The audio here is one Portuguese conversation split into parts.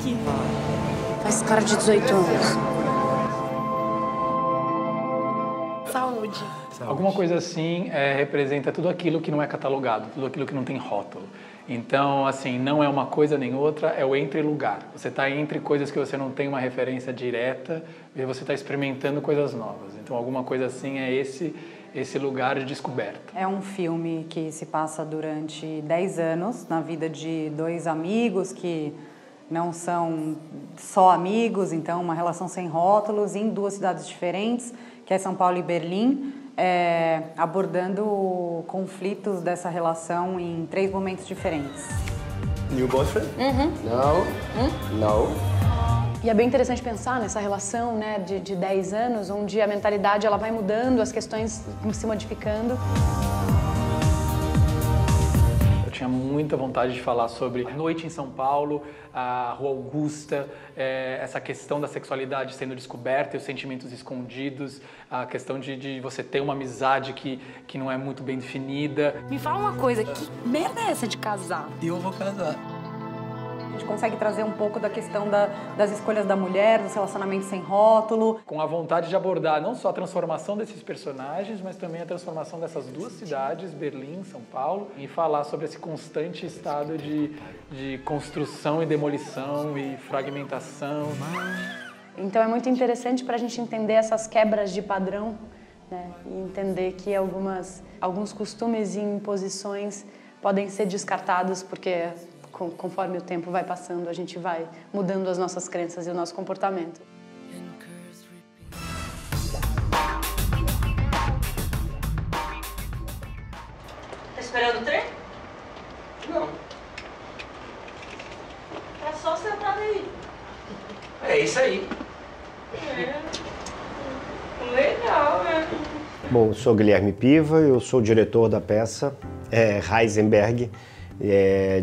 aqui. Faz cara de 18 anos. Saúde. Alguma coisa assim representa tudo aquilo que não é catalogado, tudo aquilo que não tem rótulo. Então, assim, não é uma coisa nem outra, é o entre lugar. Você está entre coisas que você não tem uma referência direta e você está experimentando coisas novas. Então, alguma coisa assim é esse lugar de descoberta. É um filme que se passa durante 10 anos na vida de dois amigos que não são só amigos, então uma relação sem rótulos em duas cidades diferentes, que é São Paulo e Berlim, abordando conflitos dessa relação em 3 momentos diferentes. New boyfriend? No. E é bem interessante pensar nessa relação, né, de 10 anos, onde a mentalidade ela vai mudando, as questões se modificando. Eu tinha muita vontade de falar sobre a noite em São Paulo, a Rua Augusta, essa questão da sexualidade sendo descoberta e os sentimentos escondidos, a questão de você ter uma amizade que não é muito bem definida. Me fala uma coisa, que merda é essa de casar? Eu vou casar. A gente consegue trazer um pouco da questão das escolhas da mulher, dos relacionamentos sem rótulo. Com a vontade de abordar não só a transformação desses personagens, mas também a transformação dessas duas cidades, Berlim e São Paulo, e falar sobre esse constante estado de construção e demolição e fragmentação. Então é muito interessante para a gente entender essas quebras de padrão, né? E entender que alguns costumes e imposições podem ser descartados porque conforme o tempo vai passando, a gente vai mudando as nossas crenças e o nosso comportamento. Tá esperando o trem? Não. Tá só sentado aí. É isso aí. Legal, né? Bom, eu sou Guilherme Piva, eu sou o diretor da peça Heisenberg,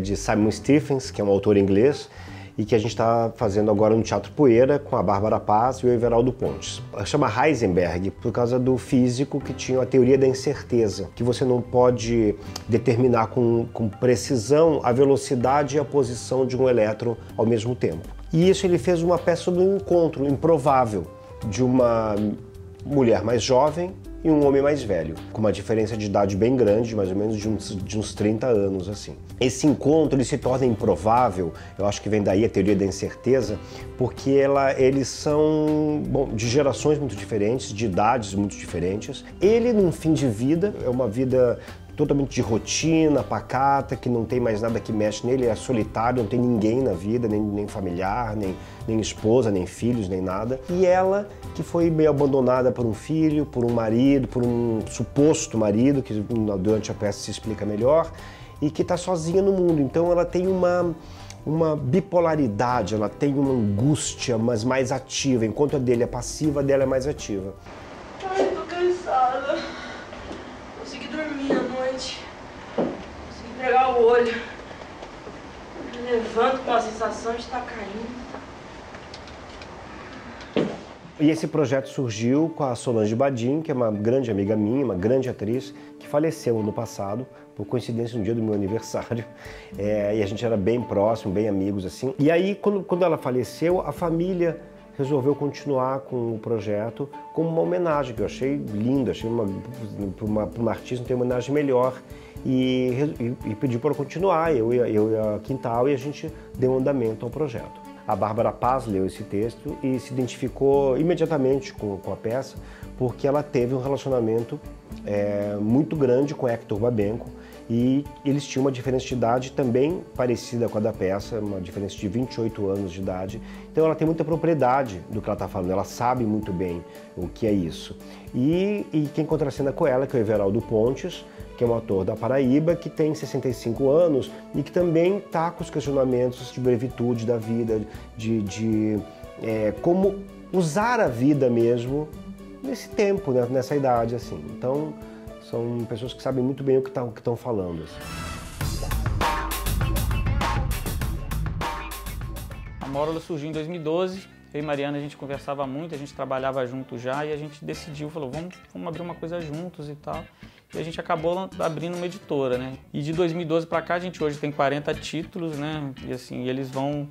de Simon Stephens, que é um autor inglês, e que a gente está fazendo agora no Teatro Poeira com a Bárbara Paz e o Everaldo Pontes. Chama Heisenberg por causa do físico que tinha a teoria da incerteza, que você não pode determinar com precisão a velocidade e a posição de um elétron ao mesmo tempo. E isso ele fez uma peça sobre um encontro improvável de uma mulher mais jovem e um homem mais velho, com uma diferença de idade bem grande, mais ou menos de uns 30 anos, assim. Esse encontro ele se torna improvável, eu acho que vem daí a teoria da incerteza, porque eles são, de gerações muito diferentes, de idades muito diferentes. Ele, num fim de vida, é uma vida totalmente de rotina, pacata, que não tem mais nada que mexe nele, é solitário, não tem ninguém na vida, nem familiar, nem esposa, nem filhos, nem nada. E ela, que foi meio abandonada por um filho, por um marido, por um suposto marido, que durante a peça se explica melhor, e que está sozinha no mundo. Então ela tem uma bipolaridade, ela tem uma angústia, mas mais ativa. Enquanto a dele é passiva, a dela é mais ativa. Ai, tô cansada. Consegui dormir à noite. Consegui pregar o olho. Me levanto com a sensação de estar caindo. E esse projeto surgiu com a Solange Badim, que é uma grande amiga minha, uma grande atriz, que faleceu ano passado, por coincidência no dia do meu aniversário. E a gente era bem próximo, bem amigos, assim. E aí, quando ela faleceu, a família resolveu continuar com o projeto como uma homenagem, que eu achei lindo, achei para uma artista não tem uma homenagem melhor. E pediu para continuar, eu e a Quintal, e a gente deu andamento ao projeto. A Bárbara Paz leu esse texto e se identificou imediatamente com a peça, porque ela teve um relacionamento muito grande com Hector Babenco, e eles tinham uma diferença de idade também parecida com a da peça, uma diferença de 28 anos de idade. Então ela tem muita propriedade do que ela está falando, ela sabe muito bem o que é isso. E quem contracena com ela, que é o Everaldo Pontes, que é um ator da Paraíba, que tem 65 anos e que também está com os questionamentos de brevitude da vida, de como usar a vida mesmo nesse tempo, né, nessa idade, assim. Então, são pessoas que sabem muito bem o que estão falando. Assim. A Mórola surgiu em 2012, eu e Mariana a gente conversava muito, a gente trabalhava junto já e a gente decidiu, falou, vamos abrir uma coisa juntos e tal. E a gente acabou abrindo uma editora, né? E de 2012 para cá a gente hoje tem 40 títulos, né? E assim, eles vão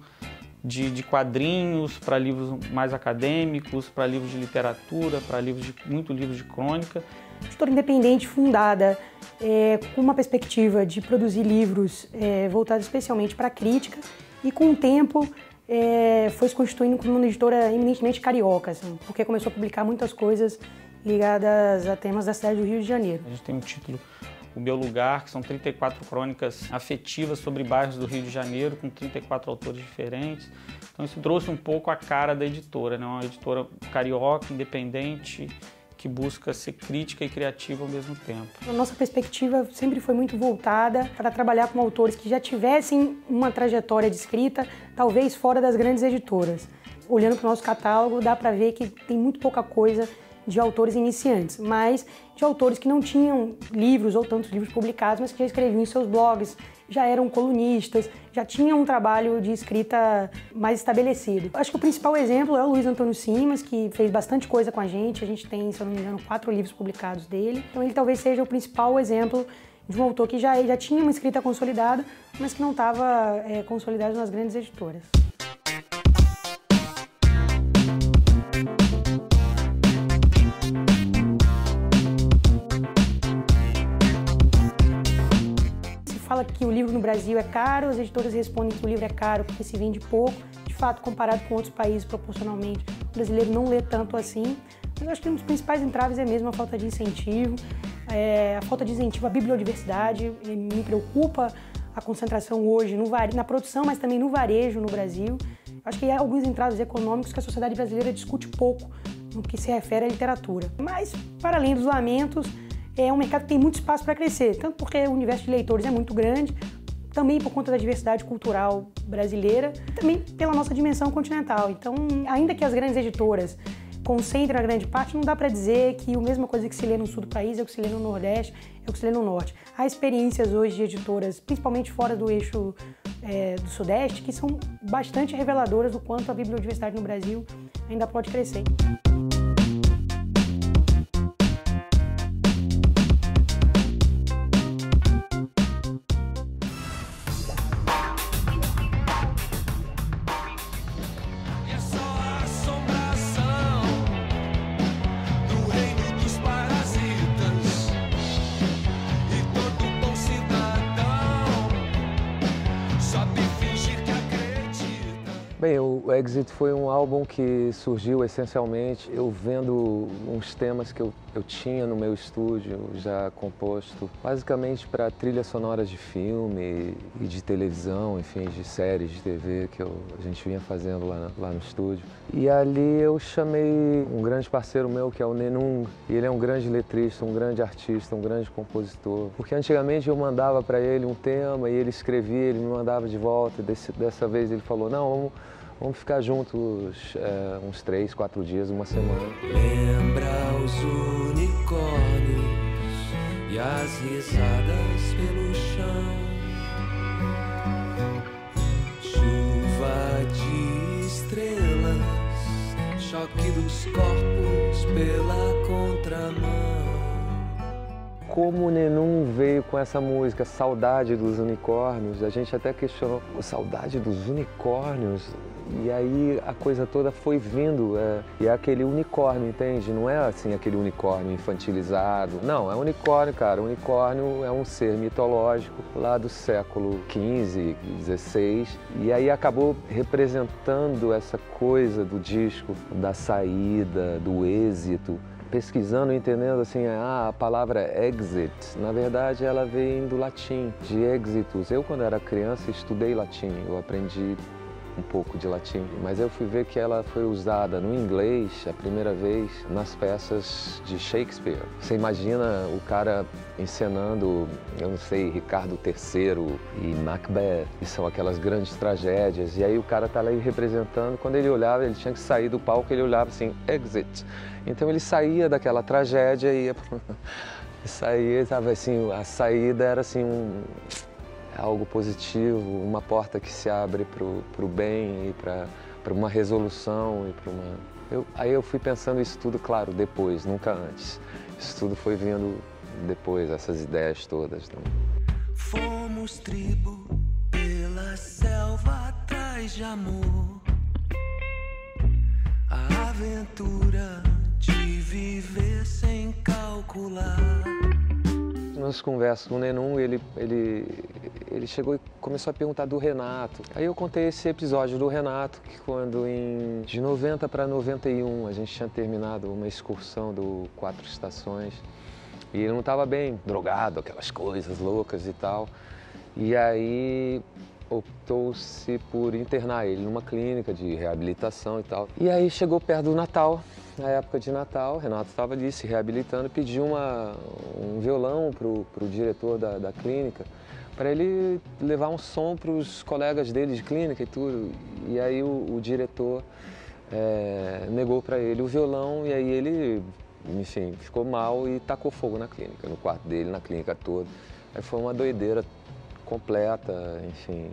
de quadrinhos, para livros mais acadêmicos, para livros de literatura, para muito livros de crônica. Editora independente fundada com uma perspectiva de produzir livros voltados especialmente para a crítica e com o tempo foi se constituindo como uma editora eminentemente carioca, assim, porque começou a publicar muitas coisas ligadas a temas da cidade do Rio de Janeiro. A gente tem um título, O Meu Lugar, que são 34 crônicas afetivas sobre bairros do Rio de Janeiro, com 34 autores diferentes. Então isso trouxe um pouco a cara da editora, né? Uma editora carioca, independente, que busca ser crítica e criativa ao mesmo tempo. A nossa perspectiva sempre foi muito voltada para trabalhar com autores que já tivessem uma trajetória de escrita, talvez fora das grandes editoras. Olhando para o nosso catálogo, dá para ver que tem muito pouca coisa de autores iniciantes, mas de autores que não tinham livros ou tantos livros publicados, mas que já escreviam em seus blogs, já eram colunistas, já tinham um trabalho de escrita mais estabelecido. Acho que o principal exemplo é o Luiz Antônio Simas, que fez bastante coisa com a gente tem, se eu não me engano, 4 livros publicados dele. Então ele talvez seja o principal exemplo de um autor que já tinha uma escrita consolidada, mas que não estava consolidado nas grandes editoras. Fala que o livro no Brasil é caro, as editoras respondem que o livro é caro porque se vende pouco. De fato, comparado com outros países, proporcionalmente, o brasileiro não lê tanto assim. Mas eu acho que um dos principais entraves é mesmo a falta de incentivo. A falta de incentivo à bibliodiversidade. Me preocupa a concentração hoje na produção, mas também no varejo no Brasil. Acho que há alguns entraves econômicos que a sociedade brasileira discute pouco no que se refere à literatura. Mas, para além dos lamentos, é um mercado que tem muito espaço para crescer, tanto porque o universo de leitores é muito grande, também por conta da diversidade cultural brasileira, também pela nossa dimensão continental. Então, ainda que as grandes editoras concentrem a grande parte, não dá para dizer que a mesma coisa que se lê no sul do país é o que se lê no Nordeste, é o que se lê no Norte. Há experiências hoje de editoras, principalmente fora do eixo do Sudeste, que são bastante reveladoras do quanto a bibliodiversidade no Brasil ainda pode crescer. Bem, o Exit foi um álbum que surgiu essencialmente eu vendo uns temas que eu tinha no meu estúdio já composto, basicamente para trilhas sonoras de filme e de televisão, enfim, de séries de TV que a gente vinha fazendo lá no estúdio. E ali eu chamei um grande parceiro meu, que é o Nenung, e ele é um grande letrista, um grande artista, um grande compositor. Porque antigamente eu mandava para ele um tema e ele escrevia, ele me mandava de volta. Dessa vez ele falou, não, vamos ficar juntos uns 3, 4 dias, uma semana. Lembra os unicórnios e as risadas pelo chão. Chuva de estrelas, choque dos corpos pela contramão. Como o Nenung veio com essa música, Saudade dos Unicórnios, a gente até questionou, Saudade dos Unicórnios? E aí a coisa toda foi vindo, e é aquele unicórnio, entende? Não é assim aquele unicórnio infantilizado, não, é unicórnio, cara. O unicórnio é um ser mitológico lá do século XV, XVI, e aí acabou representando essa coisa do disco, da saída, do êxito. Pesquisando, entendendo assim, a palavra exit, na verdade ela vem do latim, de exitus. Eu, quando era criança, estudei latim, eu aprendi um pouco de latim, mas eu fui ver que ela foi usada no inglês a primeira vez nas peças de Shakespeare. Você imagina o cara encenando, eu não sei, Ricardo III e Macbeth, que são aquelas grandes tragédias, e aí o cara tá lá representando, quando ele olhava, ele tinha que sair do palco, ele olhava assim, exit. Então ele saía daquela tragédia e ia saía, sabe, assim, a saída era assim algo positivo, uma porta que se abre para o bem e para uma resolução e para uma... Aí eu fui pensando isso tudo, claro, depois, nunca antes. Isso tudo foi vindo depois, essas ideias todas. Então. Fomos tribo pela selva atrás. atrás de amor, a aventura de viver sem calcular. Nas conversas com o Nenum, ele chegou e começou a perguntar do Renato. Aí eu contei esse episódio do Renato, que quando de 90 para 91 a gente tinha terminado uma excursão do 4 Estações e ele não estava bem, drogado, aquelas coisas loucas e tal. E aí optou-se por internar ele numa clínica de reabilitação e tal. E aí chegou perto do Natal, na época de Natal, o Renato estava ali se reabilitando e pediu um violão pro diretor da clínica, para ele levar um som para os colegas dele de clínica e tudo. E aí o diretor negou para ele o violão e aí ele, enfim, ficou mal e tacou fogo na clínica, no quarto dele, na clínica toda. Aí foi uma doideira completa, enfim,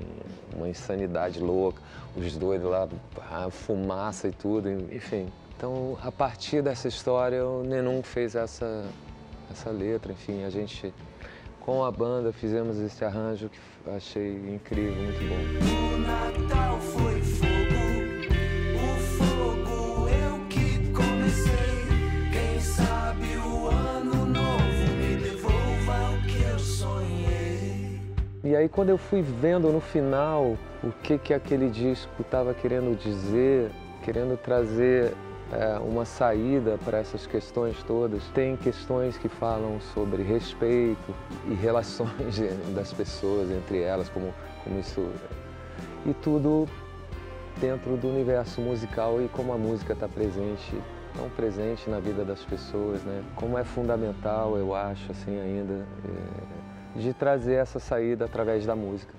uma insanidade louca, os dois lá, fumaça e tudo, enfim. Então, a partir dessa história, o Nenum fez essa letra, enfim, a gente, com a banda, fizemos esse arranjo que achei incrível, muito bom. O Natal foi fogo, o fogo eu que comecei. Quem sabe o ano novo me devolva o que eu sonhei. E aí, quando eu fui vendo no final o que aquele disco estava querendo dizer, querendo trazer uma saída para essas questões todas. Tem questões que falam sobre respeito e relações das pessoas entre elas, como isso... E tudo dentro do universo musical e como a música está tão presente na vida das pessoas, né? Como é fundamental, eu acho, assim, ainda, de trazer essa saída através da música.